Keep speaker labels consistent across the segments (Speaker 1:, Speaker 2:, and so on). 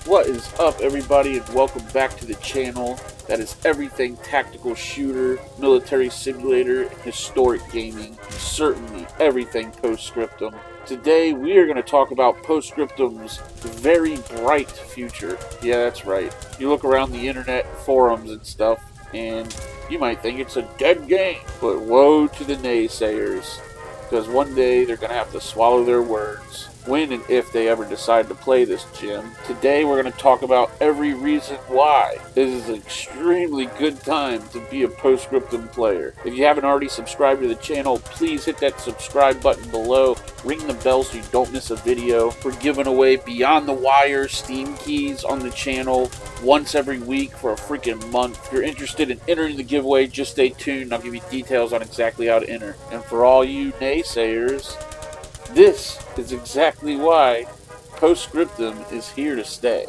Speaker 1: What is up, everybody, and welcome back to the channel that is everything tactical shooter, military simulator, and historic gaming, and certainly everything Post-Scriptum. Today we are going to talk about Post-Scriptum's very bright future. Yeah, that's right. You look around the internet forums and stuff, and you might think it's a dead game, but woe to the naysayers, because one day they're going to have to swallow their words. When and if they ever decide to play this gem. Today we're going to talk about every reason why. This is an extremely good time to be a Post-Scriptum player. If you haven't already subscribed to the channel, please hit that subscribe button below. Ring the bell so you don't miss a video. We're giving away Beyond the Wire Steam keys on the channel once every week for a freaking month. If you're interested in entering the giveaway, just stay tuned. I'll give you details on exactly how to enter. And for all you naysayers, this is exactly why Post-Scriptum is here to stay.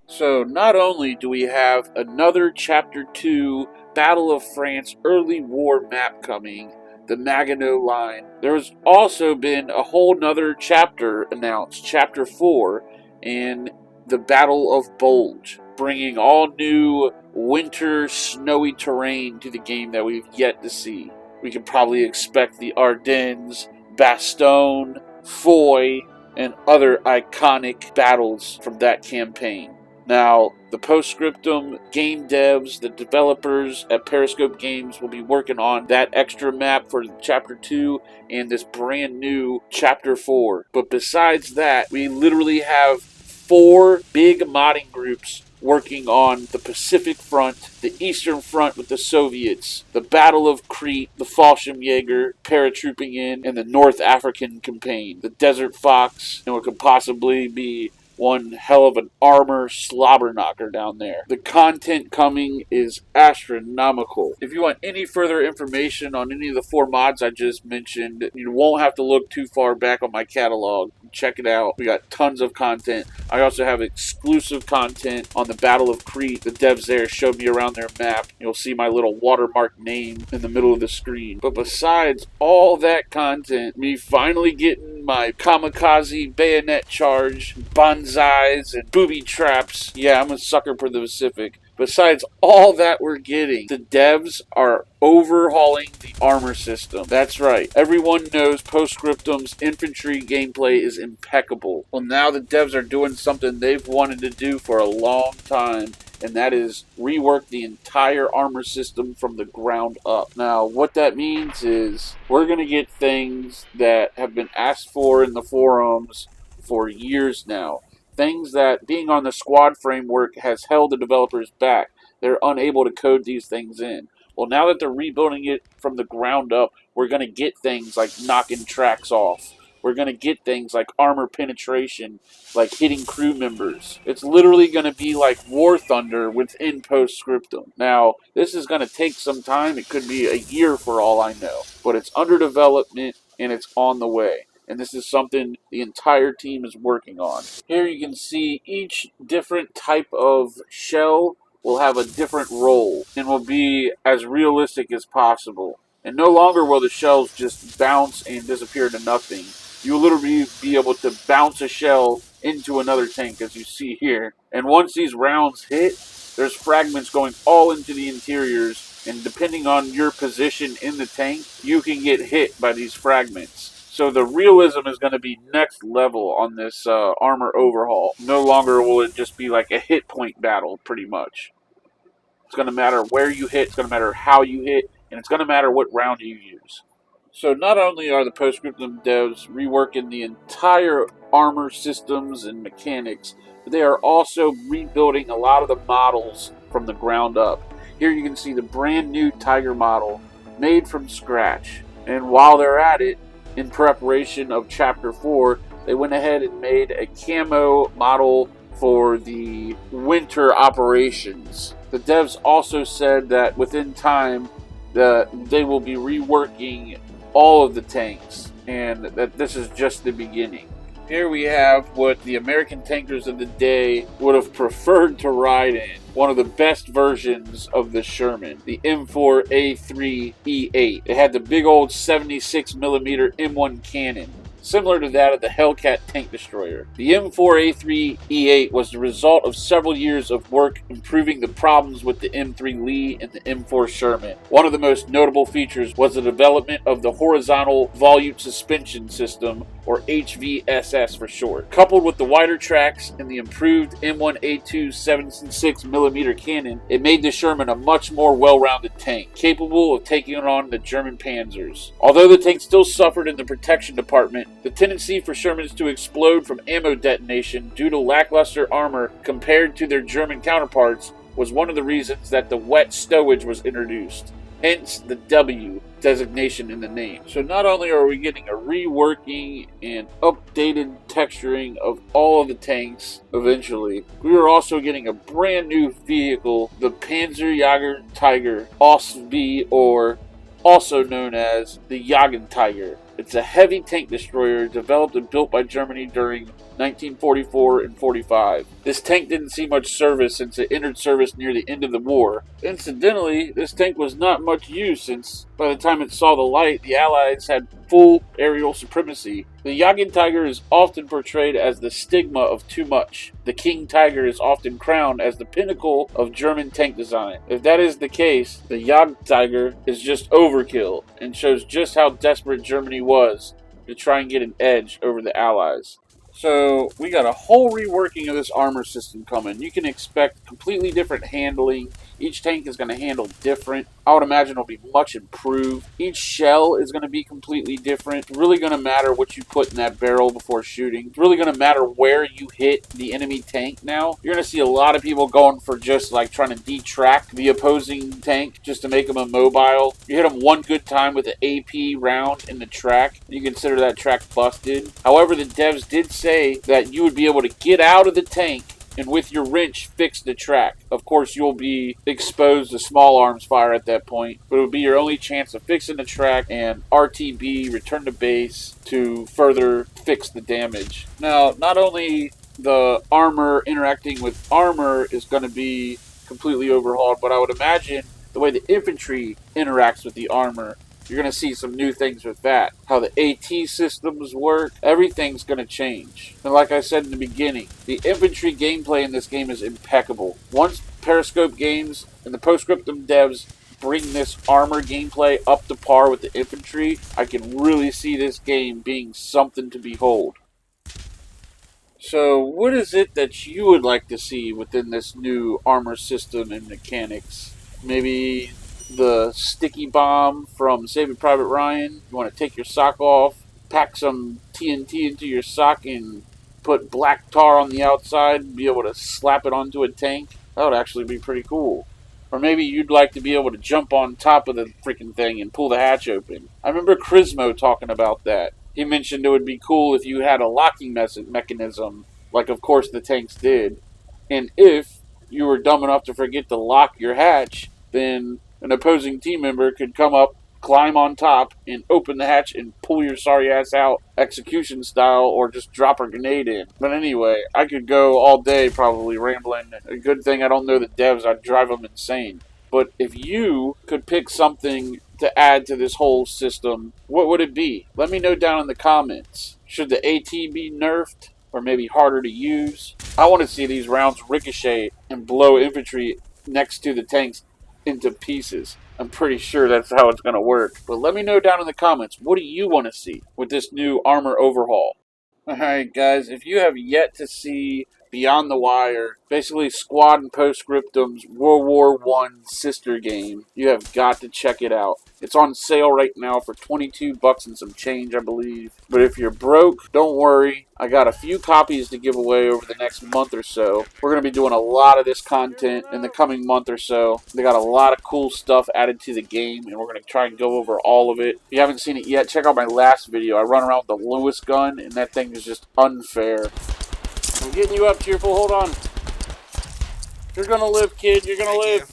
Speaker 1: So not only do we have another Chapter 2 Battle of France Early War map coming, the Maginot Line, there's also been a whole nother chapter announced, Chapter 4, and the Battle of Bulge, bringing all new winter snowy terrain to the game that we've yet to see. We can probably expect the Ardennes, Bastogne, Foy, and other iconic battles from that campaign. Now, the Post-Scriptum game devs, the developers at Periscope Games will be working on that extra map for Chapter 2 and this brand new Chapter 4. But besides that, we literally have 4 big modding groups working on the Pacific Front, the Eastern Front with the Soviets, the Battle of Crete, the Fallschirmjäger paratrooping in, and the North African campaign, the Desert Fox, and what could possibly be one hell of an armor slobber knocker down there. The content coming is astronomical. If you want any further information on any of the 4 mods I just mentioned, you won't have to look too far back on my catalog. Check it out. We got tons of content. I also have exclusive content on the Battle of Crete. The devs there showed me around their map. You'll see my little watermark name in the middle of the screen. But besides all that content, me finally getting my kamikaze bayonet charge, bonsais, and booby traps. Yeah, I'm a sucker for the Pacific. Besides all that we're getting, the devs are overhauling the armor system. That's right. Everyone knows Post-Scriptum's infantry gameplay is impeccable. Well, now the devs are doing something they've wanted to do for a long time, and that is rework the entire armor system from the ground up. Now, what that means is we're going to get things that have been asked for in the forums for years now. Things that being on the squad framework has held the developers back. They're unable to code these things in. Well, now that they're rebuilding it from the ground up, we're going to get things like knocking tracks off. We're going to get things like armor penetration, like hitting crew members. It's literally going to be like War Thunder within Post-Scriptum. Now, this is going to take some time. It could be a year for all I know. But it's under development and it's on the way. And this is something the entire team is working on. Here you can see each different type of shell will have a different role and will be as realistic as possible. And no longer will the shells just bounce and disappear to nothing. You'll literally be able to bounce a shell into another tank, as you see here. And once these rounds hit, there's fragments going all into the interiors, and depending on your position in the tank, you can get hit by these fragments. So the realism is going to be next level on this armor overhaul. No longer will it just be like a hit point battle, pretty much. It's going to matter where you hit, it's going to matter how you hit, and it's going to matter what round you use. So not only are the Post-Scriptum devs reworking the entire armor systems and mechanics, but they are also rebuilding a lot of the models from the ground up. Here you can see the brand new Tiger model made from scratch. And while they're at it, in preparation of Chapter 4, they went ahead and made a camo model for the winter operations. The devs also said that within time, they will be reworking all of the tanks, and that this is just the beginning. Here we have what the American tankers of the day would have preferred to ride in. One of the best versions of the Sherman, the M4A3E8. It had the big old 76mm M1 cannon, similar to that of the Hellcat tank destroyer. The M4A3E8 was the result of several years of work improving the problems with the M3 Lee and the M4 Sherman. One of the most notable features was the development of the horizontal volute suspension system, or HVSS for short. Coupled with the wider tracks and the improved M1A2 76mm cannon, it made the Sherman a much more well-rounded tank, capable of taking on the German panzers. Although the tank still suffered in the protection department, the tendency for Shermans to explode from ammo detonation due to lackluster armor compared to their German counterparts was one of the reasons that the wet stowage was introduced. Hence the W designation in the name. So not only are we getting a reworking and updated texturing of all of the tanks eventually, we are also getting a brand new vehicle, the Panzerjäger Tiger OSV, or also known as the Jagdtiger. It's a heavy tank destroyer developed and built by Germany during 1944 and 45. This tank didn't see much service since it entered service near the end of the war. Incidentally, this tank was not much use since by the time it saw the light, the Allies had full aerial supremacy. The Jagdtiger is often portrayed as the stigma of too much. The King Tiger is often crowned as the pinnacle of German tank design. If that is the case, the Jagdtiger is just overkill and shows just how desperate Germany was to try and get an edge over the Allies. So we got a whole reworking of this armor system coming. You can expect completely different handling. Each tank is going to handle different. I would imagine it'll be much improved. Each shell is going to be completely different. It's really going to matter what you put in that barrel before shooting. It's really going to matter where you hit the enemy tank now. You're going to see a lot of people going for just like trying to detract the opposing tank just to make them immobile. You hit them one good time with an AP round in the track, you consider that track busted. However, the devs did say that you would be able to get out of the tank and with your wrench fix the track. Of course, you'll be exposed to small arms fire at that point, but it would be your only chance of fixing the track and RTB, return to base, to further fix the damage. Now, not only the armor interacting with armor is going to be completely overhauled, but I would imagine the way the infantry interacts with the armor, you're going to see some new things with that. How the AT systems work, everything's going to change. And like I said in the beginning, the infantry gameplay in this game is impeccable. Once Periscope Games and the Post-Scriptum devs bring this armor gameplay up to par with the infantry, I can really see this game being something to behold. So what is it that you would like to see within this new armor system and mechanics? Maybe the sticky bomb from Saving Private Ryan. You want to take your sock off, pack some TNT into your sock, and put black tar on the outside and be able to slap it onto a tank. That would actually be pretty cool. Or maybe you'd like to be able to jump on top of the freaking thing and pull the hatch open. I remember Crismo talking about that. He mentioned it would be cool if you had a locking mechanism, like of course the tanks did. And if you were dumb enough to forget to lock your hatch, then an opposing team member could come up, climb on top, and open the hatch and pull your sorry ass out execution style, or just drop a grenade in. But anyway, I could go all day probably rambling. A good thing I don't know the devs, I'd drive them insane. But if you could pick something to add to this whole system, what would it be? Let me know down in the comments. Should the AT be nerfed? Or maybe harder to use? I want to see these rounds ricochet and blow infantry next to the tanks into pieces. I'm pretty sure that's how it's going to work. But let me know down in the comments, what do you want to see with this new armor overhaul? Alright guys, if you have yet to see Beyond the Wire, basically Squad and Post-Scriptum's World War I sister game, you have got to check it out. It's on sale right now for $22 and some change, I believe. But if you're broke, don't worry. I got a few copies to give away over the next month or so. We're going to be doing a lot of this content in the coming month or so. They got a lot of cool stuff added to the game, and we're going to try and go over all of it. If you haven't seen it yet, check out my last video. I run around with the Lewis gun, and that thing is just unfair. I'm getting you up, Cheerful. Hold on. You're going to live, kid. You're going to live.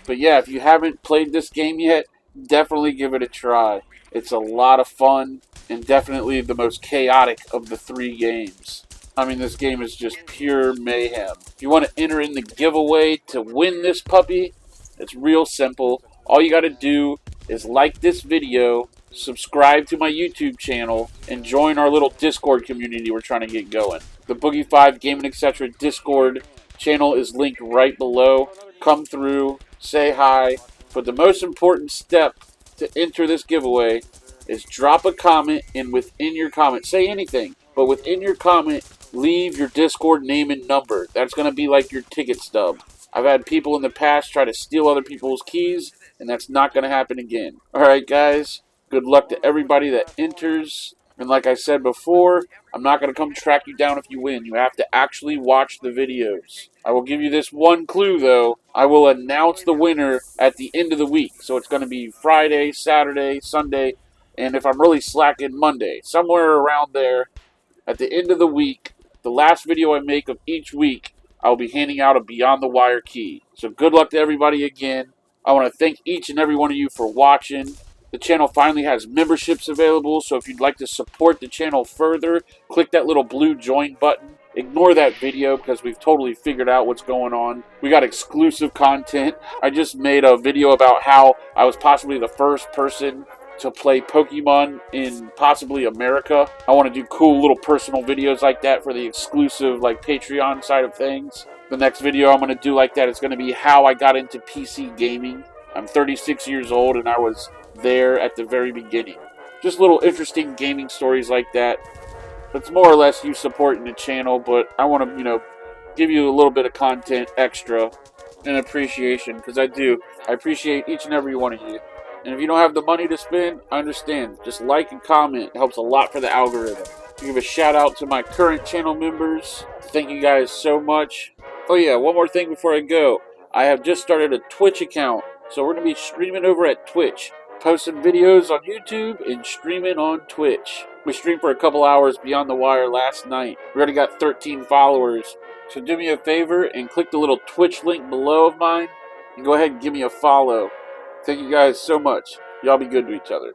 Speaker 1: But yeah, if you haven't played this game yet, definitely give it a try. It's a lot of fun. and definitely the most chaotic of the 3 games. I mean, this game is just pure mayhem. If you want to enter in the giveaway to win this puppy, it's real simple. All you got to do is like this video, subscribe to my YouTube channel, and join our little Discord community we're trying to get going. The Boogie 5 Gaming Etc. Discord channel is linked right below. Come through, say hi. But the most important step to enter this giveaway is drop a comment, and within your comment, say anything, but within your comment, leave your Discord name and number. That's going to be like your ticket stub. I've had people in the past try to steal other people's keys, and that's not going to happen again. Alright guys, good luck to everybody that enters. And like I said before, I'm not going to come track you down if you win. You have to actually watch the videos. I will give you this one clue though. I will announce the winner at the end of the week. So it's going to be Friday, Saturday, Sunday, and if I'm really slacking, Monday. Somewhere around there, at the end of the week, the last video I make of each week, I'll be handing out a Beyond the Wire key. So good luck to everybody again. I want to thank each and every one of you for watching. The channel finally has memberships available, so if you'd like to support the channel further, click that little blue join button. Ignore that video because we've totally figured out what's going on. We got exclusive content. I just made a video about how I was possibly the first person to play Pokemon in possibly America. I want to do cool little personal videos like that for the exclusive like Patreon side of things. The next video I'm going to do like that is going to be how I got into PC gaming. I'm 36 years old and I was there at the very beginning. Just little interesting gaming stories like that. It's more or less you supporting the channel, but I want to, give you a little bit of content extra and appreciation, because I do. I appreciate each and every one of you. And if you don't have the money to spend, I understand. Just like and comment. It helps a lot for the algorithm. Give a shout out to my current channel members. Thank you guys so much. Oh yeah, one more thing before I go. I have just started a Twitch account. So we're going to be streaming over at Twitch. Posting videos on YouTube and streaming on Twitch. We streamed for a couple hours Beyond the Wire last night. We already got 13 followers. So do me a favor and click the little Twitch link below of mine. And go ahead and give me a follow. Thank you guys so much. Y'all be good to each other.